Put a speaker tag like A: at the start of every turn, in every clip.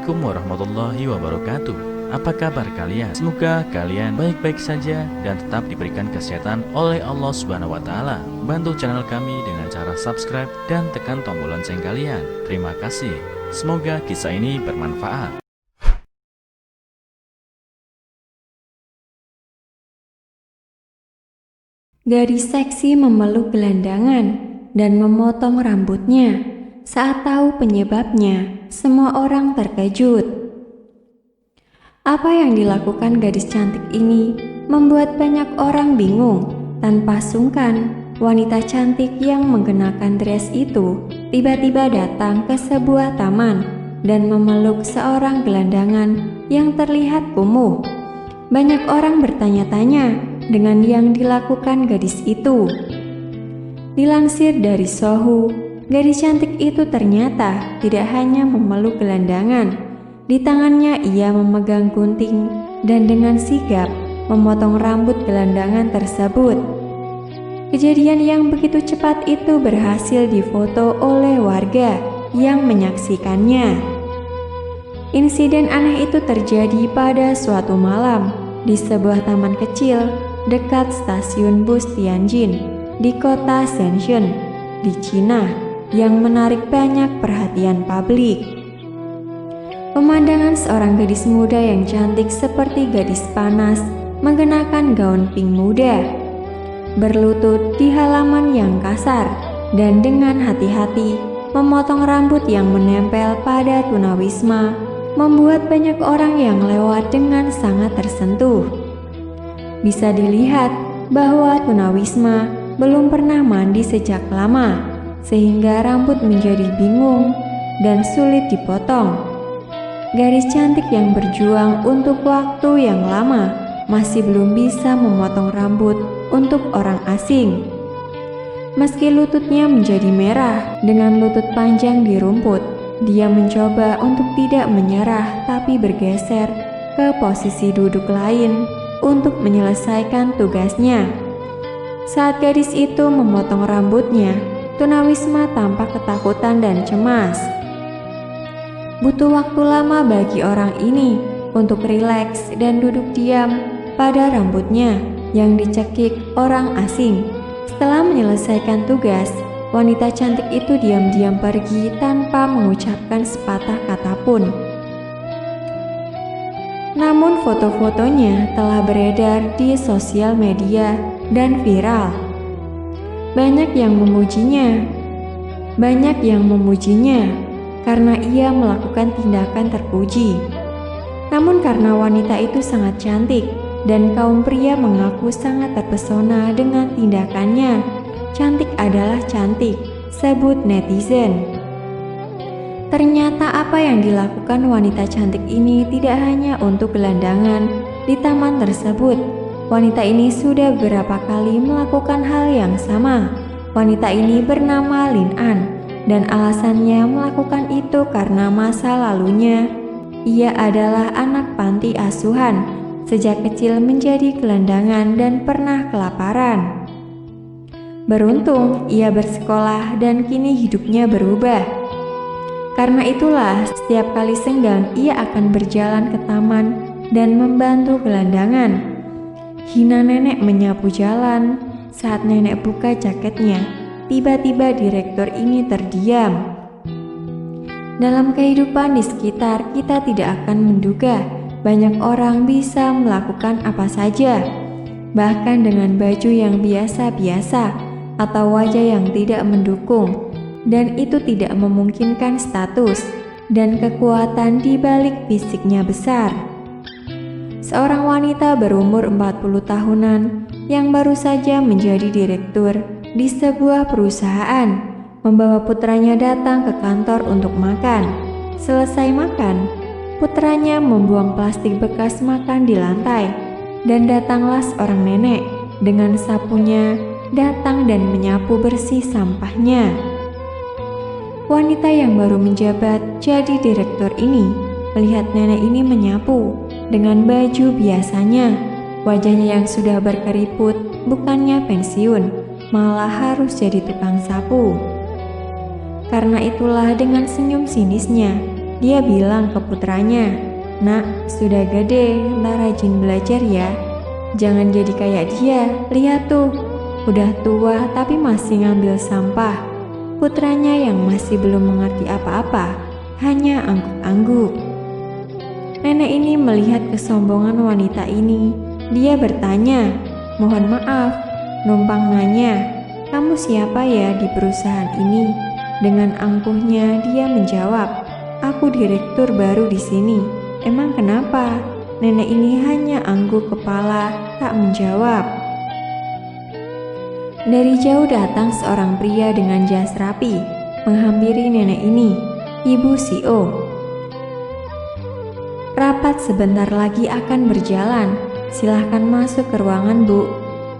A: Assalamualaikum warahmatullahi wabarakatuh. Apa kabar kalian? Semoga kalian baik-baik saja dan tetap diberikan kesehatan oleh Allah Subhanahu wa taala. Bantu channel kami dengan cara subscribe dan tekan tombol lonceng kalian. Terima kasih. Semoga kisah ini bermanfaat.
B: Gadis seksi memeluk gelandangan dan memotong rambutnya. Saat tahu penyebabnya, semua orang terkejut. Apa yang dilakukan gadis cantik ini membuat banyak orang bingung. Tanpa sungkan, wanita cantik yang mengenakan dress itu tiba-tiba datang ke sebuah taman dan memeluk seorang gelandangan yang terlihat kumuh. Banyak orang bertanya-tanya dengan yang dilakukan gadis itu. Dilansir dari Sohu, gadis cantik itu ternyata tidak hanya memeluk gelandangan. Di tangannya ia memegang gunting dan dengan sigap memotong rambut gelandangan tersebut. Kejadian yang begitu cepat itu berhasil difoto oleh warga yang menyaksikannya. Insiden aneh itu terjadi pada suatu malam di sebuah taman kecil dekat stasiun bus Tianjin di kota Shenzhen di Cina yang menarik banyak perhatian publik. Pemandangan seorang gadis muda yang cantik seperti gadis panas mengenakan gaun pink muda, berlutut di halaman yang kasar dan dengan hati-hati memotong rambut yang menempel pada tunawisma membuat banyak orang yang lewat dengan sangat tersentuh. Bisa dilihat bahwa tunawisma belum pernah mandi sejak lama, sehingga rambut menjadi bingung dan sulit dipotong. Gadis cantik yang berjuang untuk waktu yang lama masih belum bisa memotong rambut untuk orang asing. Meski lututnya menjadi merah dengan lutut panjang di rumput, dia mencoba untuk tidak menyerah tapi bergeser ke posisi duduk lain untuk menyelesaikan tugasnya. Saat gadis itu memotong rambutnya, tunawisma tampak ketakutan dan cemas. Butuh waktu lama bagi orang ini untuk rileks dan duduk diam pada rambutnya yang dicekik orang asing. Setelah menyelesaikan tugas, wanita cantik itu diam-diam pergi tanpa mengucapkan sepatah kata pun. Namun foto-fotonya telah beredar di sosial media dan viral. Banyak yang memujinya karena ia melakukan tindakan terpuji. Namun karena wanita itu sangat cantik dan kaum pria mengaku sangat terpesona dengan tindakannya, cantik adalah cantik, sebut netizen. Ternyata apa yang dilakukan wanita cantik ini tidak hanya untuk gelandangan di taman tersebut. Wanita ini sudah beberapa kali melakukan hal yang sama. Wanita ini bernama Lin An dan alasannya melakukan itu karena masa lalunya. Ia adalah anak panti asuhan, sejak kecil menjadi gelandangan dan pernah kelaparan. Beruntung ia bersekolah dan kini hidupnya berubah. Karena itulah setiap kali senggang ia akan berjalan ke taman dan membantu gelandangan. Hina nenek menyapu jalan. Saat nenek buka jaketnya, tiba-tiba direktur ini terdiam. Dalam kehidupan di sekitar kita tidak akan menduga banyak orang bisa melakukan apa saja, bahkan dengan baju yang biasa-biasa atau wajah yang tidak mendukung, dan itu tidak memungkinkan status dan kekuatan di balik fisiknya besar. Seorang wanita berumur 40 tahunan yang baru saja menjadi direktur di sebuah perusahaan membawa putranya datang ke kantor untuk makan. Selesai makan, putranya membuang plastik bekas makan di lantai dan datanglah seorang nenek dengan sapunya datang dan menyapu bersih sampahnya. Wanita yang baru menjabat jadi direktur ini melihat nenek ini menyapu dengan baju biasanya. Wajahnya yang sudah berkeriput bukannya pensiun, malah harus jadi tukang sapu. Karena itulah dengan senyum sinisnya, dia bilang ke putranya, "Nak, sudah gede, ntar rajin belajar ya. Jangan jadi kayak dia, lihat tuh, udah tua tapi masih ngambil sampah." Putranya yang masih belum mengerti apa-apa, hanya angguk-angguk. Nenek ini melihat kesombongan wanita ini. Dia bertanya, "Mohon maaf, numpang nanya, kamu siapa ya di perusahaan ini?" Dengan angkuhnya dia menjawab, "Aku direktur baru di sini." "Emang kenapa?" Nenek ini hanya angguk kepala, tak menjawab. Dari jauh datang seorang pria dengan jas rapi, menghampiri nenek ini. "Ibu CEO, rapat sebentar lagi akan berjalan. Silahkan masuk ke ruangan, Bu."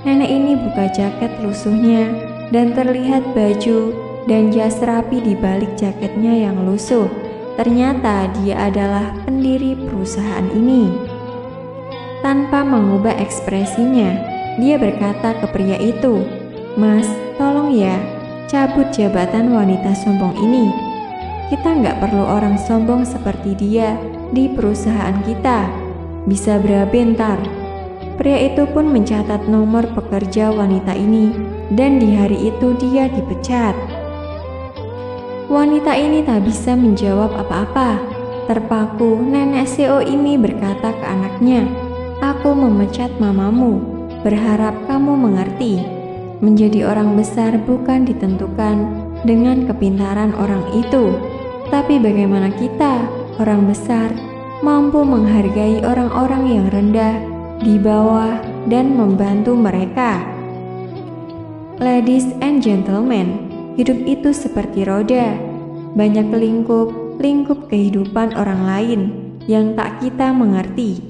B: Nenek ini buka jaket lusuhnya dan terlihat baju dan jas rapi di balik jaketnya yang lusuh. Ternyata dia adalah pendiri perusahaan ini. Tanpa mengubah ekspresinya, dia berkata ke pria itu, "Mas, tolong ya, cabut jabatan wanita sombong ini. Kita nggak perlu orang sombong seperti dia di perusahaan kita. Bisa berabe ntar." Pria itu pun mencatat nomor pekerja wanita ini, dan di hari itu dia dipecat. Wanita ini tak bisa menjawab apa-apa. Terpaku, nenek CEO ini berkata ke anaknya, "Aku memecat mamamu, berharap kamu mengerti. Menjadi orang besar bukan ditentukan dengan kepintaran orang itu, tapi bagaimana kita, orang besar, mampu menghargai orang-orang yang rendah di bawah dan membantu mereka." Ladies and gentlemen, hidup itu seperti roda, banyak lingkup kehidupan orang lain yang tak kita mengerti.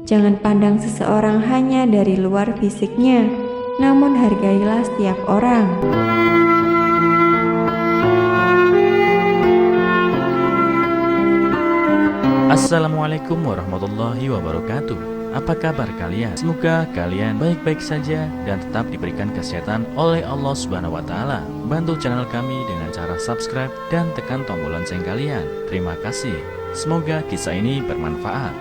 B: Jangan pandang seseorang hanya dari luar fisiknya, namun hargailah setiap orang.
A: Assalamualaikum warahmatullahi wabarakatuh. Apa kabar kalian? Semoga kalian baik-baik saja dan tetap diberikan kesehatan oleh Allah Subhanahu wa Ta'ala. Bantu channel kami dengan cara subscribe dan tekan tombol lonceng kalian. Terima kasih. Semoga kisah ini bermanfaat.